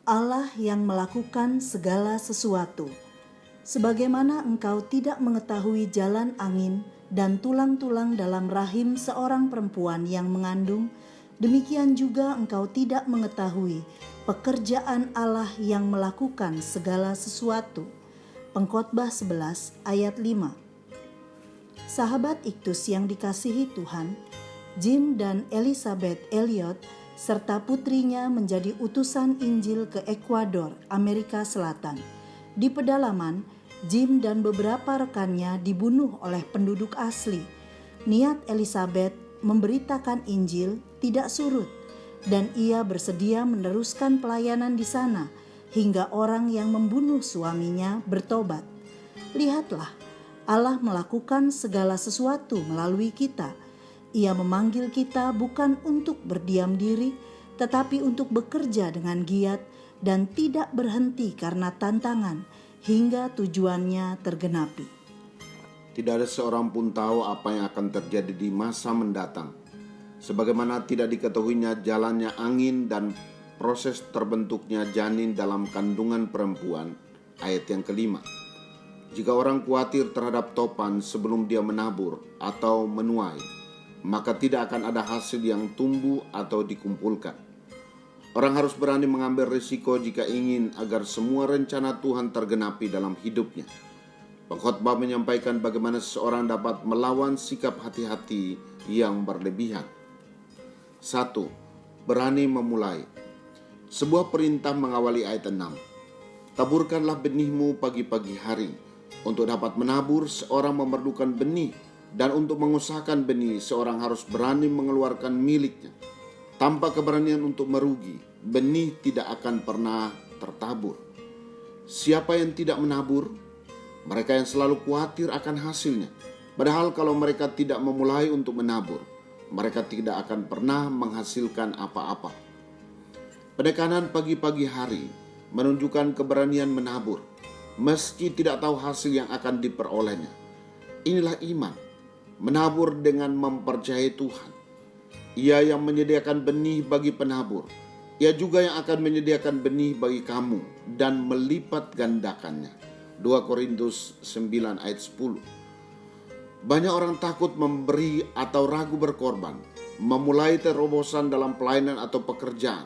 Allah yang melakukan segala sesuatu. Sebagaimana engkau tidak mengetahui jalan angin dan tulang-tulang dalam rahim seorang perempuan yang mengandung, demikian juga engkau tidak mengetahui pekerjaan Allah yang melakukan segala sesuatu. Pengkhotbah 11 ayat 5. Sahabat Iktus yang dikasihi Tuhan, Jim dan Elizabeth Elliot serta putrinya menjadi utusan Injil ke Ekuador, Amerika Selatan. Di pedalaman, Jim dan beberapa rekannya dibunuh oleh penduduk asli. Niat Elizabeth memberitakan Injil tidak surut, dan ia bersedia meneruskan pelayanan di sana hingga orang yang membunuh suaminya bertobat. Lihatlah, Allah melakukan segala sesuatu melalui kita. Ia memanggil kita bukan untuk berdiam diri, tetapi untuk bekerja dengan giat dan tidak berhenti karena tantangan hingga tujuannya tergenapi. Tidak ada seorang pun tahu apa yang akan terjadi di masa mendatang. Sebagaimana tidak diketahuinya jalannya angin dan proses terbentuknya janin dalam kandungan perempuan. Ayat yang kelima. Jika orang khawatir terhadap topan sebelum dia menabur atau menuai, maka tidak akan ada hasil yang tumbuh atau dikumpulkan. Orang harus berani mengambil risiko jika ingin agar semua rencana Tuhan tergenapi dalam hidupnya. Pengkhotbah menyampaikan bagaimana seseorang dapat melawan sikap hati-hati yang berlebihan. 1. Berani memulai. Sebuah perintah mengawali ayat 6. Taburkanlah benihmu pagi-pagi hari. Untuk dapat menabur, seorang memerlukan benih. Dan untuk mengusahakan benih, seorang harus berani mengeluarkan miliknya. Tanpa keberanian untuk merugi, benih tidak akan pernah tertabur. Siapa yang tidak menabur? Mereka yang selalu khawatir akan hasilnya. Padahal kalau mereka tidak memulai untuk menabur, mereka tidak akan pernah menghasilkan apa-apa. Penekanan pagi-pagi hari menunjukkan keberanian menabur, meski tidak tahu hasil yang akan diperolehnya. Inilah iman. Menabur dengan mempercayai Tuhan. Ia yang menyediakan benih bagi penabur. Ia juga yang akan menyediakan benih bagi kamu dan melipat gandakannya. 2 Korintus 9 ayat 10. Banyak orang takut memberi atau ragu berkorban, memulai terobosan dalam pelayanan atau pekerjaan.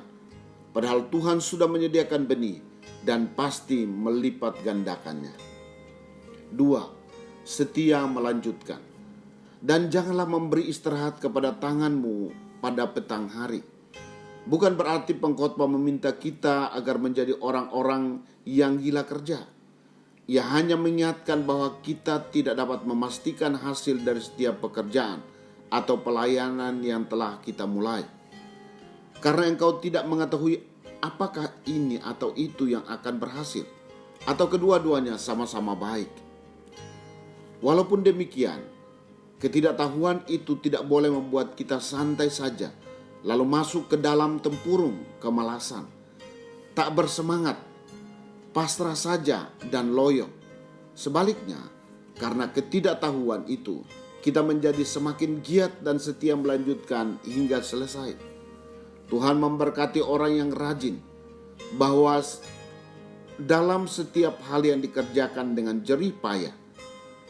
Padahal Tuhan sudah menyediakan benih dan pasti melipat gandakannya. 2. Setia melanjutkan. Dan janganlah memberi istirahat kepada tanganmu pada petang hari. Bukan berarti pengkhotbah meminta kita agar menjadi orang-orang yang gila kerja. Ia hanya mengingatkan bahwa kita tidak dapat memastikan hasil dari setiap pekerjaan atau pelayanan yang telah kita mulai. Karena engkau tidak mengetahui apakah ini atau itu yang akan berhasil, atau kedua-duanya sama-sama baik. Walaupun demikian, ketidaktahuan itu tidak boleh membuat kita santai saja, lalu masuk ke dalam tempurung kemalasan, tak bersemangat, pasrah saja dan loyo. Sebaliknya, karena ketidaktahuan itu, kita menjadi semakin giat dan setia melanjutkan hingga selesai. Tuhan memberkati orang yang rajin, bahwa dalam setiap hal yang dikerjakan dengan jerih payah,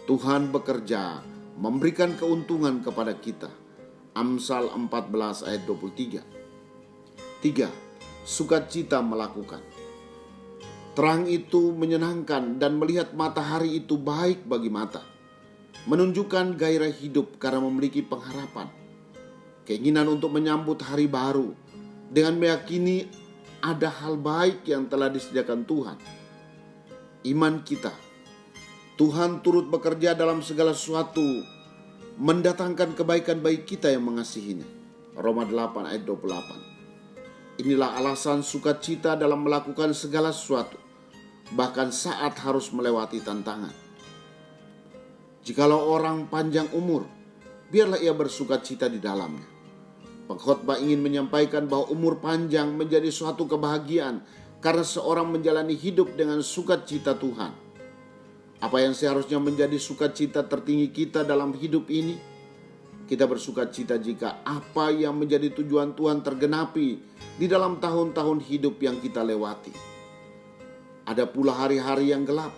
Tuhan bekerja memberikan keuntungan kepada kita. Amsal 14 ayat 23. 3. Sukacita melakukan. Terang itu menyenangkan dan melihat matahari itu baik bagi mata. Menunjukkan gairah hidup karena memiliki pengharapan. Keinginan untuk menyambut hari baru dengan meyakini ada hal baik yang telah disediakan Tuhan. Iman kita. Tuhan turut bekerja dalam segala sesuatu, mendatangkan kebaikan bagi kita yang mengasihinya. Roma 8 ayat 28. Inilah alasan sukacita dalam melakukan segala sesuatu, bahkan saat harus melewati tantangan. Jikalau orang panjang umur, biarlah ia bersukacita di dalamnya. Pengkhotbah ingin menyampaikan bahwa umur panjang menjadi suatu kebahagiaan karena seorang menjalani hidup dengan sukacita Tuhan. Apa yang seharusnya menjadi sukacita tertinggi kita dalam hidup ini? Kita bersuka cita jika apa yang menjadi tujuan Tuhan tergenapi di dalam tahun-tahun hidup yang kita lewati. Ada pula hari-hari yang gelap,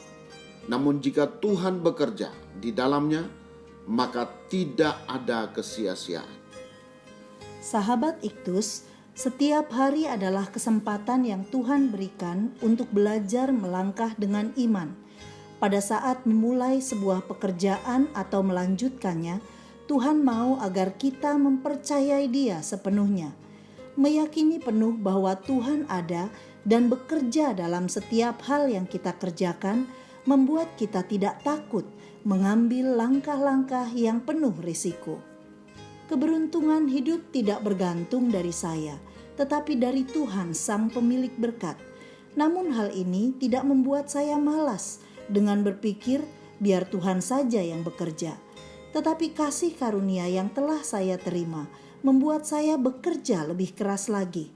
namun jika Tuhan bekerja di dalamnya, maka tidak ada kesia-siaan. Sahabat Iktus, setiap hari adalah kesempatan yang Tuhan berikan untuk belajar melangkah dengan iman. Pada saat memulai sebuah pekerjaan atau melanjutkannya, Tuhan mau agar kita mempercayai Dia sepenuhnya, meyakini penuh bahwa Tuhan ada dan bekerja dalam setiap hal yang kita kerjakan, membuat kita tidak takut mengambil langkah-langkah yang penuh risiko. Keberuntungan hidup tidak bergantung dari saya, tetapi dari Tuhan Sang Pemilik berkat. Namun hal ini tidak membuat saya malas dengan berpikir biar Tuhan saja yang bekerja. Tetapi kasih karunia yang telah saya terima membuat saya bekerja lebih keras lagi.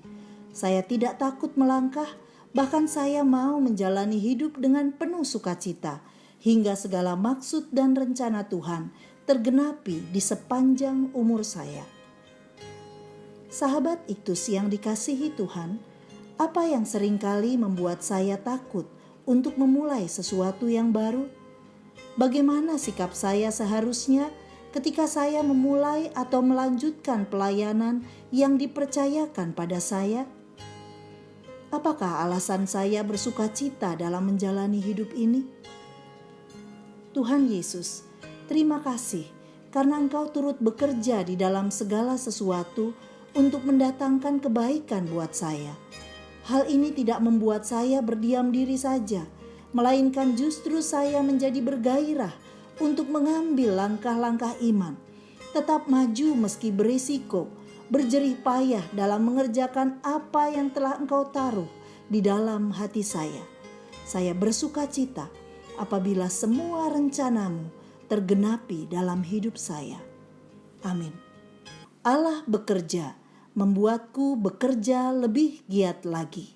Saya tidak takut melangkah, bahkan saya mau menjalani hidup dengan penuh sukacita, hingga segala maksud dan rencana Tuhan tergenapi di sepanjang umur saya. Sahabat Iktus yang dikasihi Tuhan, apa yang seringkali membuat saya takut untuk memulai sesuatu yang baru? Bagaimana sikap saya seharusnya ketika saya memulai atau melanjutkan pelayanan yang dipercayakan pada saya? Apakah alasan saya bersuka cita dalam menjalani hidup ini? Tuhan Yesus, terima kasih karena Engkau turut bekerja di dalam segala sesuatu untuk mendatangkan kebaikan buat saya. Hal ini tidak membuat saya berdiam diri saja, melainkan justru saya menjadi bergairah untuk mengambil langkah-langkah iman, tetap maju meski berisiko, berjerih payah dalam mengerjakan apa yang telah Engkau taruh di dalam hati saya. Saya bersuka cita apabila semua rencanamu tergenapi dalam hidup saya. Amin. Allah bekerja, membuatku bekerja lebih giat lagi.